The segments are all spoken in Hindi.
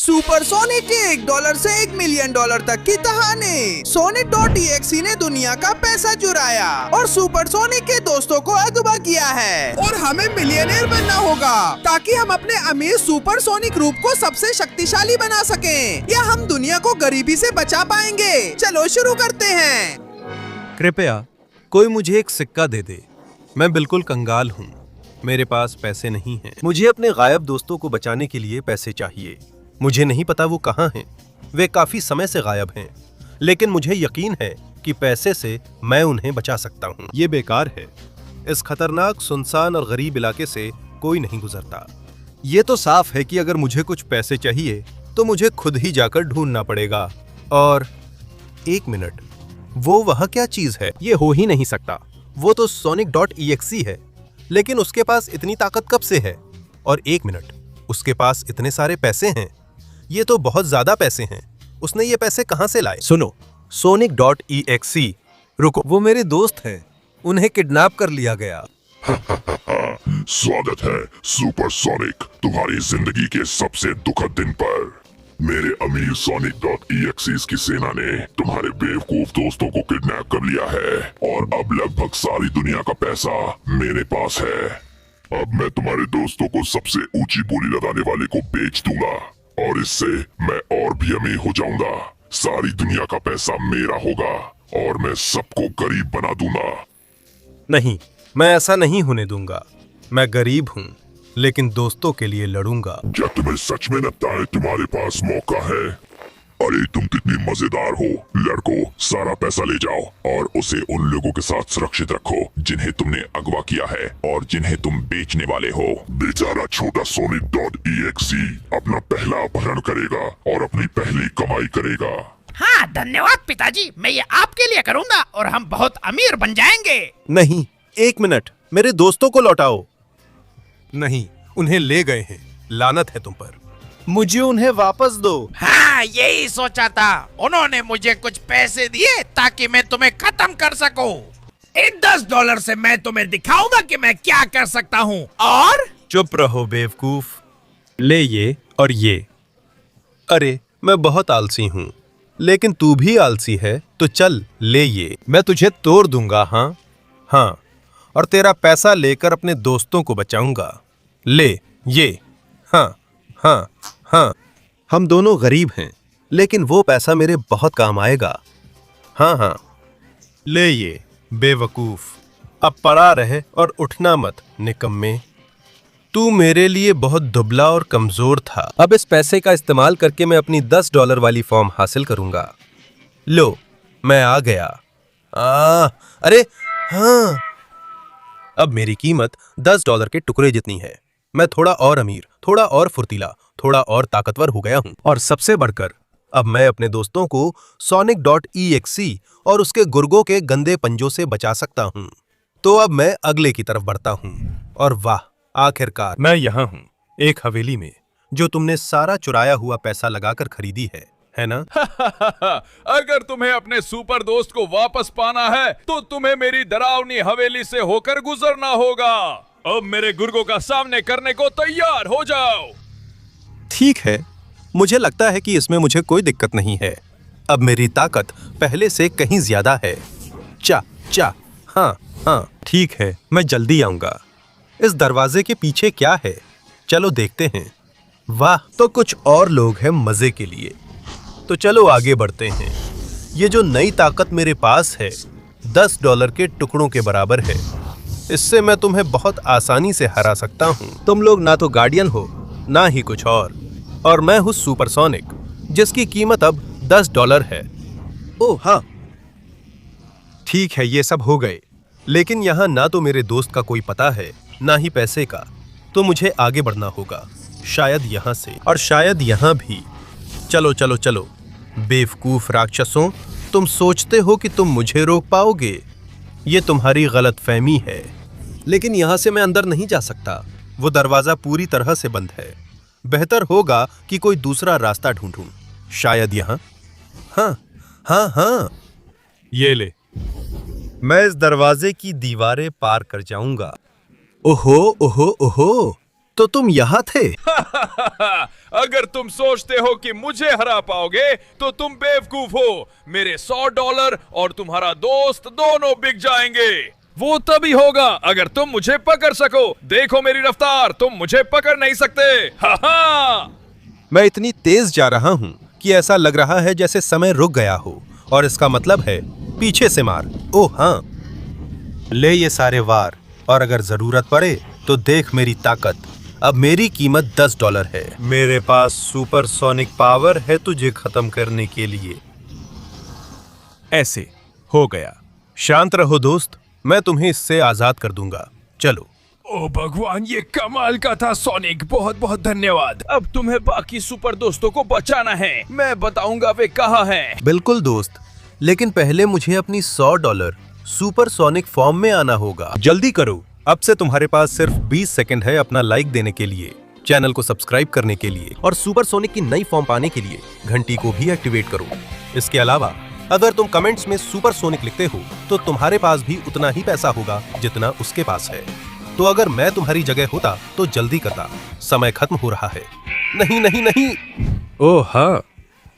सुपरसोनिक के $1 से $1 मिलियन तक की कहानी। Sonic.exe ने दुनिया का पैसा चुराया और सुपरसोनिक के दोस्तों को अगवा किया है और हमें मिलियनेयर बनना होगा ताकि हम अपने अमीर सुपरसोनिक रूप को सबसे शक्तिशाली बना सकें या हम दुनिया को गरीबी से बचा पाएंगे। चलो शुरू करते हैं। कृपया कोई मुझे एक सिक्का दे दे। मैं बिल्कुल कंगाल हूँ, मेरे पास पैसे नहीं हैं। मुझे अपने गायब दोस्तों को बचाने के लिए पैसे चाहिए। मुझे नहीं पता वो कहाँ हैं। वे काफी समय से गायब हैं, लेकिन मुझे यकीन है कि पैसे से मैं उन्हें बचा सकता हूँ। ये बेकार है। इस खतरनाक, सुनसान और गरीब इलाके से कोई नहीं गुजरता। ये तो साफ है कि अगर मुझे कुछ पैसे चाहिए तो मुझे खुद ही जाकर ढूंढना पड़ेगा। और एक मिनट, वो वह क्या चीज है? ये हो ही नहीं सकता। वो तो Sonic.exe है, लेकिन उसके पास इतनी ताकत कब से है? और एक मिनट, उसके पास इतने सारे पैसे हैं। ये तो बहुत ज्यादा पैसे हैं। उसने ये पैसे कहां से लाए? सुनो, Sonic.exe, रुको, वो मेरे दोस्त हैं। उन्हें किडनैप कर लिया गया। स्वागत है सुपरसोनिक तुम्हारी जिंदगी के सबसे दुखद दिन पर। मेरे अमीर Sonic.exe की सेना ने तुम्हारे बेवकूफ दोस्तों को किडनैप कर लिया है और अब लगभग सारी दुनिया का पैसा मेरे पास है। अब मैं तुम्हारे दोस्तों को सबसे ऊंची बोली लगाने वाले को बेच दूंगा और इससे मैं और भी अमीर हो जाऊंगा। सारी दुनिया का पैसा मेरा होगा और मैं सबको गरीब बना दूंगा। नहीं, मैं ऐसा नहीं होने दूंगा। मैं गरीब हूँ, लेकिन दोस्तों के लिए लड़ूंगा। क्या तुम्हें सच में लगता है तुम्हारे पास मौका है? अरे तुम कितनी मजेदार हो। लड़को, सारा पैसा ले जाओ और उसे उन लोगों के साथ सुरक्षित रखो जिन्हें तुमने अगवा किया है और जिन्हें तुम बेचने वाले हो। बेचारा छोटा Sonic.exe अपना पहला अपहरण करेगा और अपनी पहली कमाई करेगा। हाँ, धन्यवाद पिताजी, मैं ये आपके लिए करूँगा और हम बहुत अमीर बन जाएंगे। नहीं, एक मिनट, मेरे दोस्तों को लौटाओ। नहीं, उन्हें ले गए हैं। लानत है तुम पर। मुझे उन्हें वापस दो। हाँ, यही सोचा था। उन्होंने मुझे कुछ पैसे दिए ताकि मैं तुम्हें खत्म कर सकूं। इन $10 से मैं तुम्हें दिखाऊंगा कि मैं क्या कर सकता हूँ। और चुप रहो बेवकूफ। ले ये और ये। अरे, मैं बहुत आलसी हूँ, लेकिन तू भी आलसी है, तो चल ले ये। मैं तुझे तोड़ दूंगा। हाँ हाँ, और तेरा पैसा लेकर अपने दोस्तों को बचाऊंगा। ले ये। हाँ हाँ हाँ, हम दोनों गरीब हैं, लेकिन वो पैसा मेरे बहुत काम आएगा। हाँ हाँ, ले ये बेवकूफ। अब पड़ा रहे और उठना मत, निकम्मे। तू मेरे लिए बहुत दुबला और कमजोर था। अब इस पैसे का इस्तेमाल करके मैं अपनी $10 वाली फॉर्म हासिल करूंगा। लो, मैं आ गया। अरे हाँ, अब मेरी कीमत $10 के टुकड़े जितनी है। मैं थोड़ा और अमीर, थोड़ा और फुर्तीला, थोड़ा और ताकतवर हो गया हूं। और सबसे बढ़कर, अब मैं अपने दोस्तों को Sonic.exe और उसके गुर्गों के गंदे पंजों से बचा सकता हूं। तो अब मैं अगले की तरफ बढ़ता हूं। और वाह, आखिरकार मैं यहाँ हूं, एक हवेली में, जो तुमने सारा चुराया हुआ पैसा लगाकर खरीदी है ना? अगर तुम्हें अपने सुपर दोस्त को वापस पाना है तो तुम्हें मेरी डरावनी हवेली से होकर गुजरना होगा। अब मेरे गुर्गों का सामने करने को तैयार हो जाओ। ठीक है, मुझे लगता है कि इसमें मुझे कोई दिक्कत नहीं है। अब मेरी ताकत पहले से कहीं ज्यादा है। चा चा, हाँ हाँ, ठीक है, मैं जल्दी आऊंगा। इस दरवाजे के पीछे क्या है? चलो देखते हैं। वाह, तो कुछ और लोग हैं मजे के लिए। तो चलो आगे बढ़ते हैं। ये जो नई ताकत मेरे पास है, $10 के टुकड़ों के बराबर है। इससे मैं तुम्हें बहुत आसानी से हरा सकता हूँ। तुम लोग ना तो गार्डियन हो, ना ही कुछ और मैं हूँ सुपरसोनिक, जिसकी कीमत अब $10 है। ओह हाँ, ठीक है, ये सब हो गए, लेकिन यहाँ ना तो मेरे दोस्त का कोई पता है, ना ही पैसे का। तो मुझे आगे बढ़ना होगा, शायद यहाँ से और शायद यहाँ भी। चलो चलो चलो, बेवकूफ राक्षसों, तुम सोचते हो कि तुम मुझे रोक पाओगे? ये तुम्हारी गलतफहमी है। लेकिन यहाँ से मैं अंदर नहीं जा सकता। वो दरवाजा पूरी तरह से बंद है। बेहतर होगा कि कोई दूसरा रास्ता ढूंढूं। शायद यहाँ। हाँ हाँ हाँ, ये ले। मैं इस दरवाजे की दीवारें पार कर जाऊंगा। ओहो ओहो ओहो, तो तुम यहाँ थे? अगर तुम सोचते हो कि मुझे हरा पाओगे तो तुम बेवकूफ हो। मेरे $100 और तुम्हारा दोस्त दोनों बिक जाएंगे। वो तभी होगा अगर तुम मुझे पकड़ सको। देखो मेरी रफ्तार, तुम मुझे पकड़ नहीं सकते। मैं इतनी तेज जा रहा हूँ कि ऐसा लग रहा है जैसे समय रुक गया हो, और इसका मतलब है पीछे से मार। ओह हाँ, ले ये सारे वार, और अगर जरूरत पड़े तो देख मेरी ताकत। अब मेरी कीमत $10 है। मेरे पास सुपरसोनिक पावर है तुझे खत्म करने के लिए। ऐसे हो गया। शांत रहो दोस्त, मैं तुम्हें इससे आजाद कर दूंगा। चलो। ओ भगवान, ये कमाल का था सोनिक, बहुत बहुत धन्यवाद। अब तुम्हें बाकी सुपर दोस्तों को बचाना है। मैं बताऊंगा वे कहाँ हैं। बिल्कुल दोस्त, लेकिन पहले मुझे अपनी $100 सुपरसोनिक फॉर्म में आना होगा। जल्दी करो, अब से तुम्हारे पास सिर्फ 20 सेकंड है अपना लाइक देने के लिए, चैनल को सब्सक्राइब करने के लिए, और सुपरसोनिक की नई फॉर्म पाने के लिए घंटी को भी एक्टिवेट करो। इसके अलावा अगर तुम कमेंट्स में सुपरसोनिक लिखते हो तो तुम्हारे पास भी उतना ही पैसा होगा जितना उसके पास है। तो अगर मैं तुम्हारी जगह होता तो जल्दी करता, समय खत्म हो रहा है। नहीं नहीं नहीं। ओह हाँ,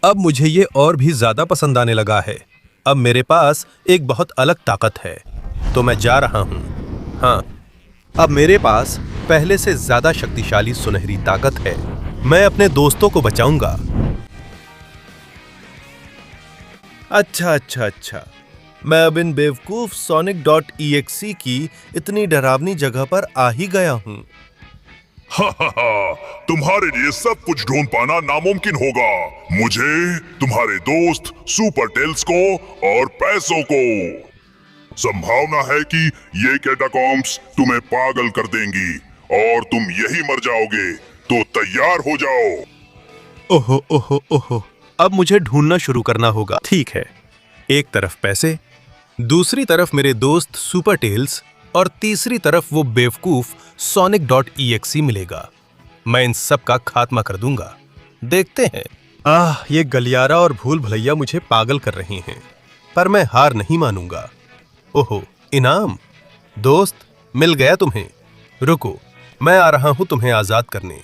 अब मुझे ये और भी ज्यादा पसंद आने लगा है। अब मेरे पास एक बहुत अलग ताकत है, तो मैं जा रहा हूँ। हाँ, अब मेरे पास पहले से ज्यादा शक्तिशाली सुनहरी ताकत है। मैं अपने दोस्तों को बचाऊंगा। अच्छा, मैं अब इन बेवकूफ Sonic.exe की इतनी डरावनी जगह पर आ ही गया हूँ। तुम्हारे लिए सब कुछ ढूंढ पाना नामुमकिन होगा। मुझे, तुम्हारे दोस्त सुपर टेल्स को और पैसों को। संभावना है कि ये कैटाकॉम्ब्स तुम्हें पागल कर देंगी और तुम यही मर जाओगे, तो तैयार हो जाओ। ओहो ओहो ओहो, अब मुझे ढूंढना शुरू करना होगा। ठीक है, एक तरफ पैसे, दूसरी तरफ मेरे दोस्त सुपर टेल्स, और तीसरी तरफ वो बेवकूफ Sonic.exe मिलेगा। मैं इन सब का खात्मा कर दूंगा। देखते हैं। ये गलियारा और भूल भुलैया मुझे पागल कर रहे हैं, पर मैं हार नहीं मानूंगा। ओहो, इनाम। दोस्त, मिल गया तुम्हें। रुको, मैं आ रहा हूं तुम्हें आजाद करने।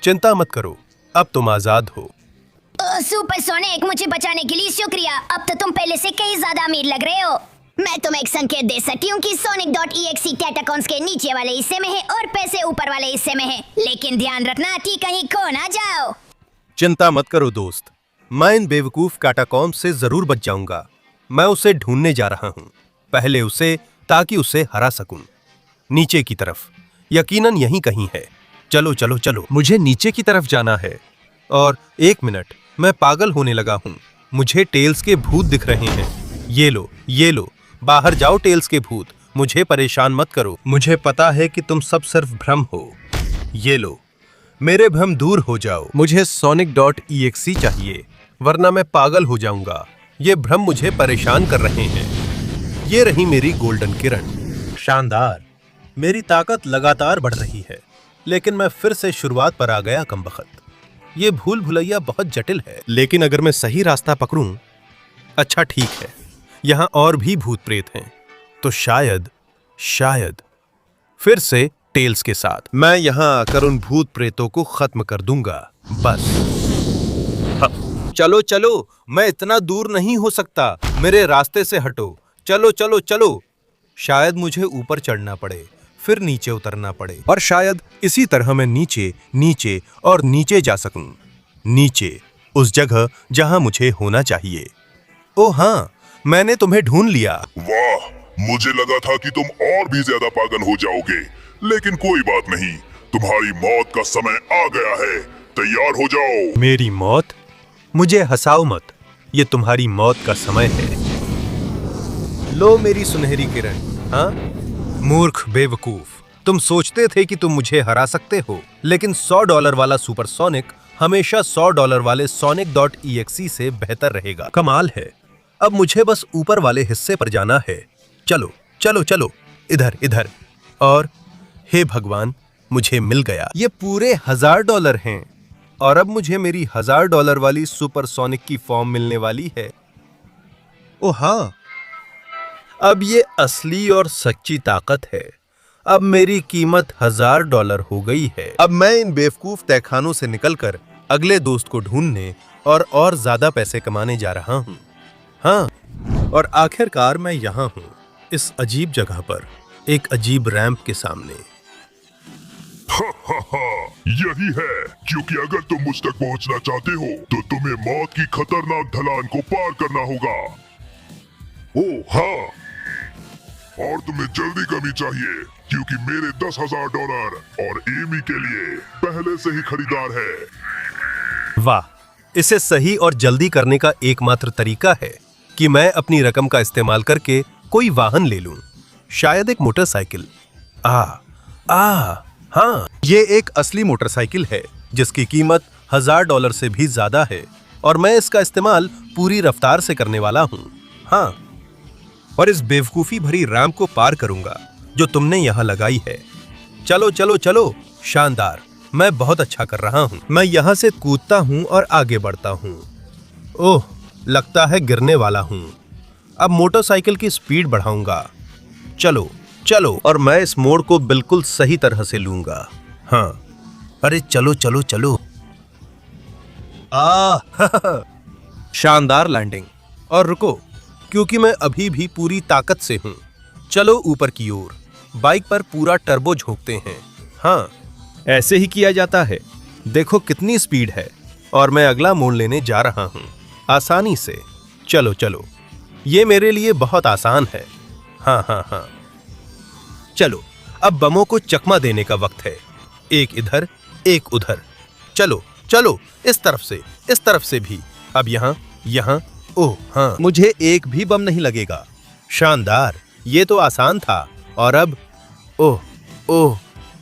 चिंता मत करो, अब तुम आजाद हो। सुपरसोनिक, मुझे बचाने के लिए शुक्रिया। अब तो तुम पहले से कहीं ज्यादा अमीर लग रहे हो। मैं तुम्हें एक संकेत दे सकती हूँ कि Sonic.exe कैटाकॉम्ब्स के नीचे वाले हिस्से में है और पैसे ऊपर वाले हिस्से में है, लेकिन ध्यान रखना कि कहीं खो ना जाओ। चिंता मत करो दोस्त, मैं इन बेवकूफ कैटाकॉम्ब से जरूर बच जाऊंगा। मैं उसे ढूंढने जा रहा हूँ, पहले उसे, ताकि उसे हरा सकूं। नीचे की तरफ, यकीनन यहीं कहीं है। चलो चलो चलो, मुझे नीचे की तरफ जाना है। और 1 मिनट, मैं पागल होने लगा हूँ। मुझे टेल्स के भूत दिख रहे हैं। ये लो, बाहर जाओ टेल्स के भूत, मुझे परेशान मत करो। मुझे पता है कि तुम सब सिर्फ भ्रम हो। ये लो, मेरे भ्रम दूर हो जाओ। मुझे Sonic.exe चाहिए, वरना मैं पागल हो जाऊंगा। ये भ्रम मुझे परेशान कर रहे हैं। ये रही मेरी गोल्डन किरण। शानदार, मेरी ताकत लगातार बढ़ रही है, लेकिन मैं फिर से शुरुआत पर आ गया कमबख्त। ये भूल भुलैया बहुत जटिल है, लेकिन अगर मैं सही रास्ता पकड़ूं। अच्छा ठीक है, यहाँ और भी भूत प्रेत हैं, तो शायद फिर से टेल्स के साथ मैं यहाँ आकर उन भूत प्रेतों को खत्म कर दूंगा। बस चलो चलो, मैं इतना दूर नहीं हो सकता, मेरे रास्ते से हटो। चलो चलो चलो। शायद मुझे ऊपर चढ़ना पड़े, फिर नीचे उतरना पड़े, और शायद इसी तरह मैं नीचे नीचे और नीचे जा सकूं। नीचे, उस जगह जहां मुझे होना चाहिए। ओ हाँ, मैंने तुम्हें ढूंढ लिया। वाह, मुझे लगा था कि तुम और भी ज्यादा पागल हो जाओगे, लेकिन कोई बात नहीं, तुम्हारी मौत का समय आ गया है। तैयार हो जाओ। मेरी मौत? मुझे हंसाओ मत, ये तुम्हारी मौत का समय है। लो मेरी सुनहरी किरण। हाँ, मूर्ख बेवकूफ, तुम सोचते थे कि तुम मुझे हरा सकते हो, लेकिन $100 वाला सुपरसोनिक हमेशा $100 वाले Sonic.exe से बेहतर रहेगा। कमाल है। अब मुझे बस ऊपर वाले हिस्से पर जाना है। चलो चलो चलो, इधर। और हे भगवान, मुझे मिल गया। ये पूरे $1000 हैं, और अब मुझे मेरी $1000 वाली सुपरसोनिक की फॉर्म मिलने वाली है। ओ हाँ, अब ये असली और सच्ची ताकत है। अब मेरी कीमत $1000 हो गई है। अब मैं इन बेवकूफ तहखानों से निकलकर अगले दोस्त को ढूंढने और ज्यादा पैसे कमाने जा रहा हूँ। हाँ, और आखिरकार मैं यहाँ हूँ, इस अजीब जगह पर, एक अजीब रैंप के सामने। यही है, क्योंकि अगर तुम मुझ तक पहुंचना चाहते हो तो तुम्हें मौत की खतरनाक ढलान को पार करना होगा। ओह हाँ, और तुम्हें जल्दी करनी चाहिए क्योंकि मेरे $10,000 और एमी के लिए पहले से ही खरीदार है। वाह, इसे सही और जल्दी करने का एकमात्र तरीका है कि मैं अपनी रकम का इस्तेमाल करके कोई वाहन ले लूं, शायद एक मोटरसाइकिल। हाँ, ये एक असली मोटरसाइकिल है जिसकी कीमत $1000 से भी ज्यादा है और मैं इसका इस्तेमाल पूरी रफ्तार से करने वाला हूँ। हाँ, और इस बेवकूफी भरी रैंप को पार करूंगा जो तुमने यहाँ लगाई है। चलो चलो चलो, शानदार, मैं बहुत अच्छा कर रहा हूँ। मैं यहाँ से कूदता हूँ और आगे बढ़ता हूँ। ओह, लगता है गिरने वाला हूँ। अब मोटरसाइकिल की स्पीड बढ़ाऊंगा। चलो चलो, और मैं इस मोड़ को बिल्कुल सही तरह से लूंगा। हाँ, अरे चलो चलो चलो। शानदार लैंडिंग। और रुको, क्योंकि मैं अभी भी पूरी ताकत से हूं। चलो ऊपर की ओर, बाइक पर पूरा टर्बो झोंकते हैं। हाँ, ऐसे ही किया जाता है। देखो कितनी स्पीड है, और मैं अगला मोड़ लेने जा रहा हूं, आसानी से। चलो चलो, ये मेरे लिए बहुत आसान है। हाँ, चलो, अब बमों को चकमा देने का वक्त है। एक इधर, एक उधर। चलो चलो, इस तरफ से भी। अब यहाँ। ओह हाँ, मुझे एक भी बम नहीं लगेगा। शानदार, ये तो आसान था। और अब ओह,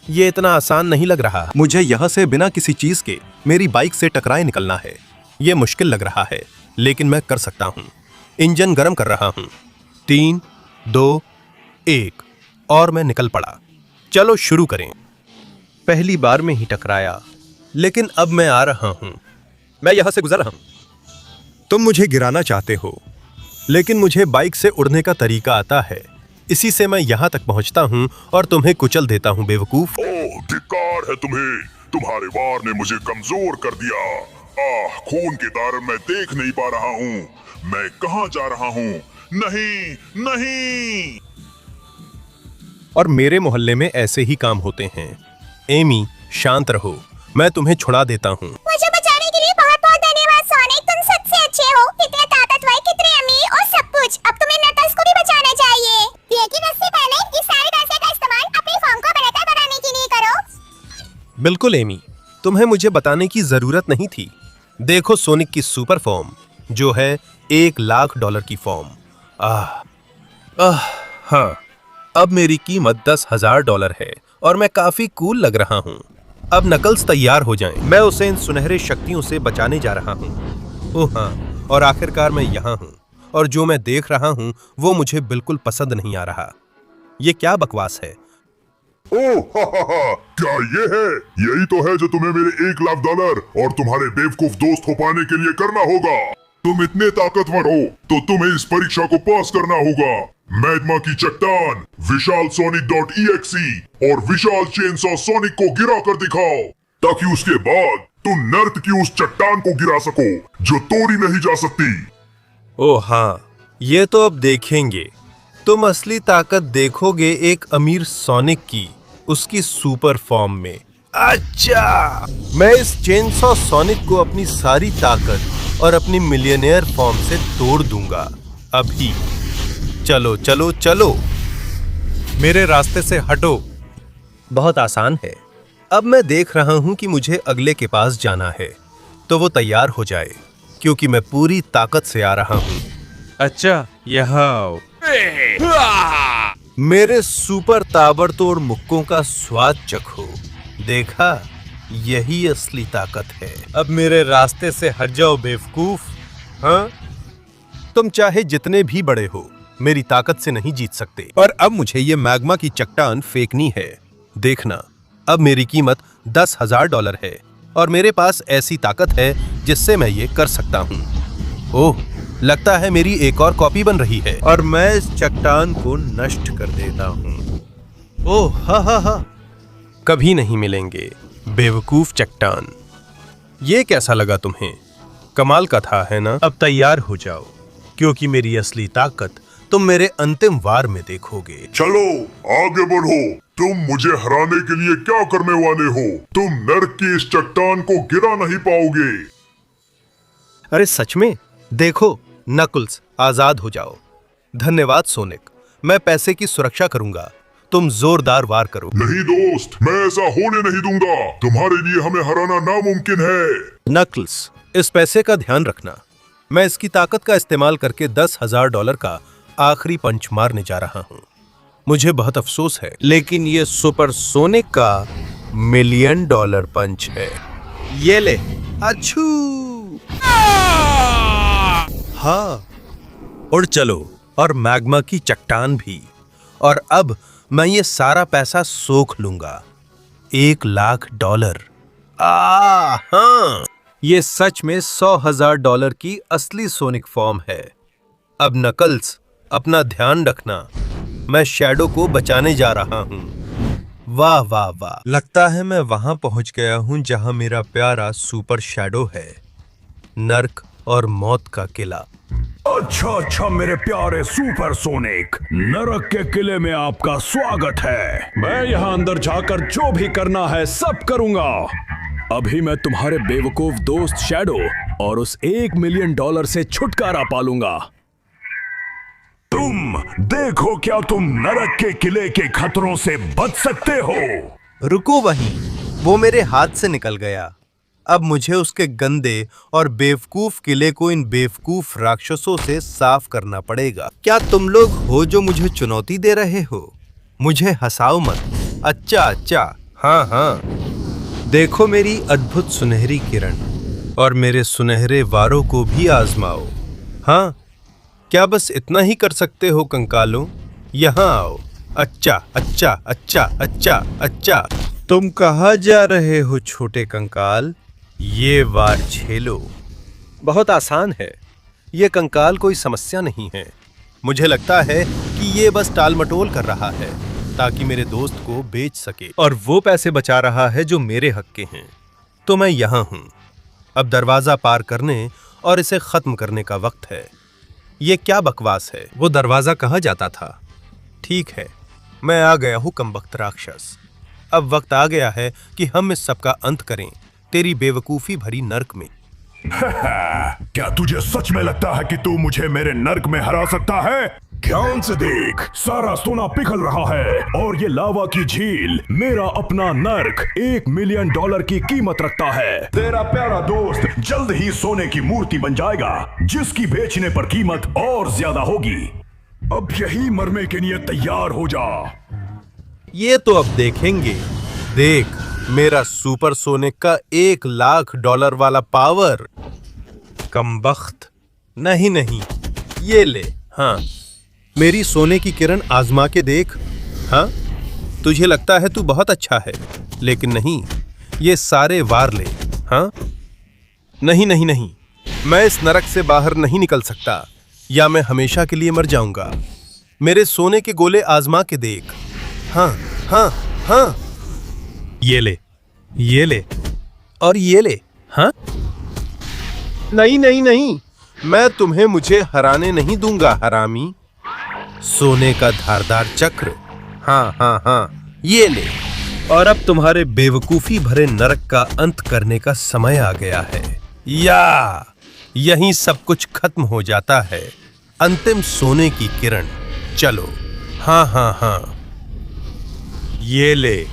ये इतना आसान नहीं लग रहा। मुझे यहाँ से बिना किसी चीज के मेरी बाइक से टकराए निकलना है। ये मुश्किल लग रहा है, लेकिन मैं कर सकता हूँ। इंजन गर्म कर रहा हूँ। 3, 2, 1 और मैं निकल पड़ा। चलो शुरू करें। पहली बार में ही टकराया, लेकिन अब मैं आ रहा हूं। मैं यहां से गुजर रहा हूं। तुम मुझे गिराना चाहते हो, लेकिन मुझे बाइक से उड़ने का तरीका आता है। इसी से मैं यहां तक पहुंचता हूं और तुम्हें कुचल देता हूं, बेवकूफ। ओह, धिक्कार है तुम्हें। तुम्हारे वार ने मुझे कमजोर कर दिया। खून के तार मैं देख नहीं पा रहा हूँ। मैं कहाँ जा रहा हूँ? नहीं। और मेरे मोहल्ले में ऐसे ही काम होते हैं। एमी, शांत रहो, मैं तुम्हें छुड़ा देता हूँ। मुझे बचाने के लिए बहुत बहुत धन्यवाद सोनिक, तुम सबसे अच्छे हो। कितने ताकतवर, कितने अमीर और सब कुछ। अब तुम्हें नटल्स को भी बचाना चाहिए। लेकिन उससे पहले इस सारे पैसे का इस्तेमाल अपनी फॉर्म को बेहतर बनाने के लिए करो। बिल्कुल एमी, तुम्हें मुझे बताने की जरूरत नहीं थी। देखो सोनिक की सुपर फॉर्म, जो है $1,00,000 की फॉर्म। हाँ, अब मेरी कीमत $10,000 है और मैं काफी कूल लग रहा हूँ। अब नकल्स तैयार हो जाएं। मैं उसे इन सुनहरे शक्तियों से बचाने जा रहा हूँ। ओह हाँ, और आखिरकार मैं यहाँ हूँ, और जो मैं देख रहा हूँ वो मुझे बिल्कुल पसंद नहीं आ रहा। ये क्या बकवास है? ओह क्या ये है? यही तो है जो तुम्हें मेरे $1,00,000 और तुम्हारे बेवकूफ दोस्त को पाने के लिए करना होगा। तुम इतने ताकतवर हो तो तुम्हें इस परीक्षा को पास करना होगा। मैग्मा की चट्टान विशाल सोनिक.exe और विशाल चेनसॉ सोनिक को गिरा कर दिखाओ, ताकि उसके बाद तुम नर्क की उस चट्टान को गिरा सको जो तोड़ी नहीं जा सकती। ओह हाँ, ये तो अब देखेंगे। तुम असली ताकत देखोगे एक अमीर सोनिक की, उसकी सुपर फॉर्म में। अच्छा, मैं इस चेनसॉ सोनिक को अपनी सारी ताकत और अपनी मिलियनेयर फॉर्म से तोड़ दूंगा अभी। चलो चलो चलो, मेरे रास्ते से हटो। बहुत आसान है। अब मैं देख रहा हूं कि मुझे अगले के पास जाना है, तो वो तैयार हो जाए, क्योंकि मैं पूरी ताकत से आ रहा हूं। अच्छा, यहाँ आओ। मेरे सुपर ताबड़तोड़ मुक्कों का स्वाद चखो। देखा, यही असली ताकत है। अब मेरे रास्ते से हट जाओ बेवकूफ। हाँ, तुम चाहे जितने भी बड़े हो, मेरी ताकत से नहीं जीत सकते। और अब मुझे ये मैग्मा की चट्टान फेंकनी है। देखना, अब मेरी कीमत $10,000 है और मेरे पास ऐसी ताकत है जिससे मैं ये कर सकता हूँ। ओह, लगता है मेरी एक और कॉपी बन रही है और मैं इस चट्टान को नष्ट कर देता हूँ। ओह हा, कभी नहीं मिलेंगे बेवकूफ चट्टान। ये कैसा लगा तुम्हें? कमाल का था, है ना? अब तैयार हो जाओ, क्योंकि मेरी असली ताकत तुम मेरे अंतिम वार में देखोगे। चलो आगे बढ़ो। तुम मुझे हराने के लिए क्या करने वाले हो? तुम नर्क की इस चट्टान को गिरा नहीं पाओगे। अरे सच में? देखो नकल्स, आजाद हो जाओ। धन्यवाद सोनिक, मैं पैसे की सुरक्षा करूंगा, तुम जोरदार वार करो। नहीं दोस्त, मैं ऐसा होने नहीं दूंगा। तुम्हारे लिए हमें हराना नामुमकिन है। नकल्स, इस पैसे का ध्यान रखना। मैं इसकी ताकत का इस्तेमाल करके $10,000 का आखिरी पंच मारने जा रहा हूं। मुझे बहुत अफसोस है, लेकिन ये सुपर सोनिक का $1 मिलियन पंच है। ये ले। अच्छू। हाँ, और चलो, और मैग्मा की चट्टान भी। और अब मैं ये सारा पैसा सोख लूंगा। $1,00,000। हाँ, ये सच में $100,000 की असली सोनिक फॉर्म है। अब नकल्स, अपना ध्यान रखना, मैं शैडो को बचाने जा रहा हूँ। वाह वाह वाह, लगता है मैं वहां पहुंच गया हूं जहां मेरा प्यारा सुपर शैडो है। नर्क और मौत का किला। अच्छा मेरे प्यारे सुपर सोनिक, नरक के किले में आपका स्वागत है। मैं यहाँ अंदर जाकर जो भी करना है सब करूंगा। अभी मैं तुम्हारे बेवकूफ दोस्त शैडो और उस $1 मिलियन से छुटकारा पालूंगा। तुम देखो क्या तुम नरक के किले के खतरों से बच सकते हो। रुको वहीं, वो मेरे हाथ से निकल गया। अब मुझे उसके गंदे और बेवकूफ किले को इन बेवकूफ राक्षसों से साफ करना पड़ेगा। क्या तुम लोग हो जो मुझे चुनौती दे रहे हो? मुझे हंसाओ मत। अच्छा, हाँ, देखो मेरी अद्भुत सुनहरी किरण, और मेरे सुनहरे वारों को भी आजमाओ। हाँ, क्या बस इतना ही कर सकते हो कंकालों? यहाँ आओ। अच्छा। तुम कहाँ जा रहे हो छोटे कंकाल? ये वार झेलो। बहुत आसान है, ये कंकाल कोई समस्या नहीं है। मुझे लगता है कि ये बस टाल मटोल कर रहा है ताकि मेरे दोस्त को बेच सके, और वो पैसे बचा रहा है जो मेरे हक के हैं। तो मैं यहाँ हूँ। अब दरवाजा पार करने और इसे खत्म करने का वक्त है। ये क्या बकवास है? वो दरवाजा कहाँ जाता था? ठीक है, मैं आ गया हूँ कमबख्त राक्षस। अब वक्त आ गया है कि हम इस सब का अंत करें, तेरी बेवकूफी भरी नर्क में। क्या तुझे सच में लगता है कि तू मुझे मेरे नर्क में हरा सकता है? ध्यान से देख, सारा सोना पिघल रहा है और ये लावा की झील मेरा अपना नर्क $1 मिलियन की कीमत रखता है। तेरा प्यारा दोस्त जल्द ही सोने की मूर्ति बन जाएगा, जिसकी बेचने पर कीमत और ज्यादा होगी। अब यही मरने के लिए तैयार हो जा। ये तो अब देखेंगे। देख मेरा सुपर सोनिक का $1,00,000 वाला पावर। कमबख्त, नहीं, ये ले। हाँ, मेरी सोने की किरण आजमा के देख। हाँ, तुझे लगता है तू बहुत अच्छा है, लेकिन नहीं, ये सारे वार ले। हाँ, नहीं, मैं इस नरक से बाहर नहीं निकल सकता, या मैं हमेशा के लिए मर जाऊंगा। मेरे सोने के गोले आजमा के देख। हाँ, ये ले और ये ले। हाँ, नहीं, मैं तुम्हें मुझे हराने नहीं दूंगा हरामी। सोने का धारदार चक्र। हाँ, ये ले। और अब तुम्हारे बेवकूफी भरे नरक का अंत करने का समय आ गया है, या यहीं सब कुछ खत्म हो जाता है। अंतिम सोने की किरण। चलो। हाँ, ये ले।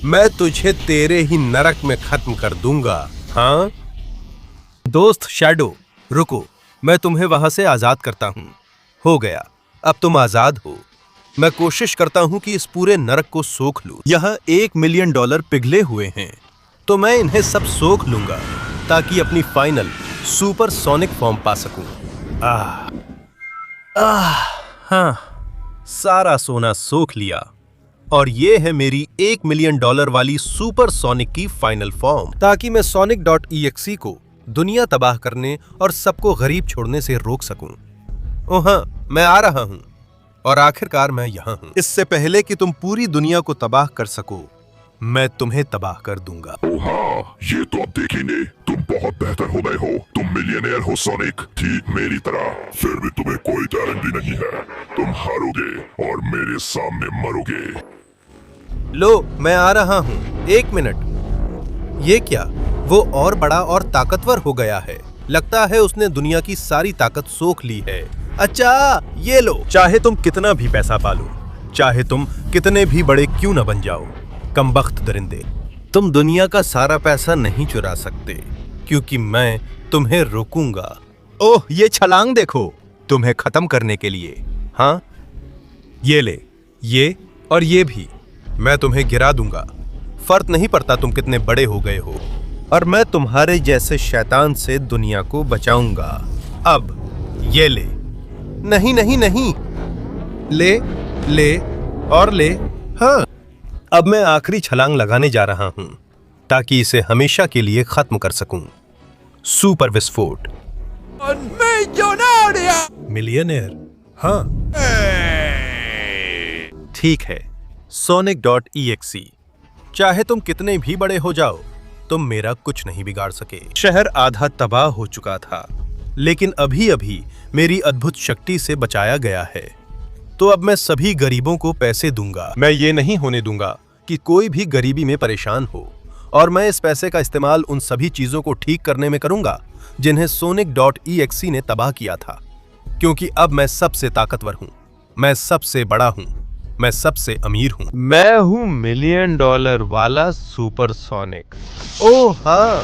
मैं तुझे तेरे ही नरक में खत्म कर दूंगा। हाँ दोस्त शैडो, रुको, मैं तुम्हें वहां से आजाद करता हूं। हो गया, अब तुम आजाद हो। मैं कोशिश करता हूं कि इस पूरे नरक को सोख लूं। यहाँ $1 मिलियन पिघले हुए हैं, तो मैं इन्हें सब सोख लूंगा ताकि अपनी फाइनल सुपर सोनिक फॉर्म पा सकूं। हाँ, सारा सोना सोख लिया, और ये है मेरी $1 मिलियन वाली सुपर सोनिक की फाइनल फॉर्म, ताकि मैं Sonic.exe को दुनिया तबाह करने और सबको गरीब छोड़ने से रोक सकूं। ओह हाँ, मैं आ रहा हूं। और आखिरकार मैं यहाँ हूँ। इससे पहले कि तुम पूरी दुनिया को तबाह कर सको, मैं तुम्हें तबाह कर दूंगा। ओ हाँ, ये तो अब देखेंगे। तुम बहुत बेहतर हो गए हो। तुम मिलियनेयर हो सोनिक, ठीक मेरी तरह। फिर भी तुम्हें कोई टैलेंट भी नहीं है। तुम हारोगे और मेरे सामने मरोगे। लो, मैं आ रहा हूँ। 1 मिनट। ये क्या? वो और बड़ा और ताकतवर हो गया है। लगता है उसने दुनिया की सारी ताकत सोख ली है। अच्छा, ये लो। चाहे तुम कितना भी पैसा पालो, चाहे तुम कितने भी बड़े क्यों न बन जाओ, कमबख्त दरिंदे, तुम दुनिया का सारा पैसा नहीं चुरा सकते, क्योंकि मैं तुम्हें रोकूंगा। ओह, ये छलांग देखो, तुम्हें खत्म करने के लिए। हाँ, ये ले, ये और ये भी। मैं तुम्हें गिरा दूंगा। फर्क नहीं पड़ता तुम कितने बड़े हो गए हो, और मैं तुम्हारे जैसे शैतान से दुनिया को बचाऊंगा। अब ये ले। नहीं नहीं नहीं, ले ले और ले। हाँ, अब मैं आखिरी छलांग लगाने जा रहा हूं ताकि इसे हमेशा के लिए खत्म कर सकूं। सुपर विस्फोट। मिलियनेयर। हाँ, ठीक है। Sonic.exe। चाहे तुम कितने भी बड़े हो जाओ, तुम मेरा कुछ नहीं बिगाड़ सके। शहर आधा तबाह हो चुका था, लेकिन अभी अभी मेरी अद्भुत शक्ति से बचाया गया है। तो अब मैं सभी गरीबों को पैसे दूंगा। मैं ये नहीं होने दूंगा कि कोई भी गरीबी में परेशान हो, और मैं इस पैसे का इस्तेमाल उन सभी चीजों को ठीक करने में करूंगा जिन्हें Sonic.exe ने तबाह किया था। क्योंकि अब मैं सबसे ताकतवर हूं, मैं सबसे बड़ा हूं, मैं सबसे अमीर हूं। मैं हूं $1 मिलियन वाला सुपर सोनिक। ओह हाँ,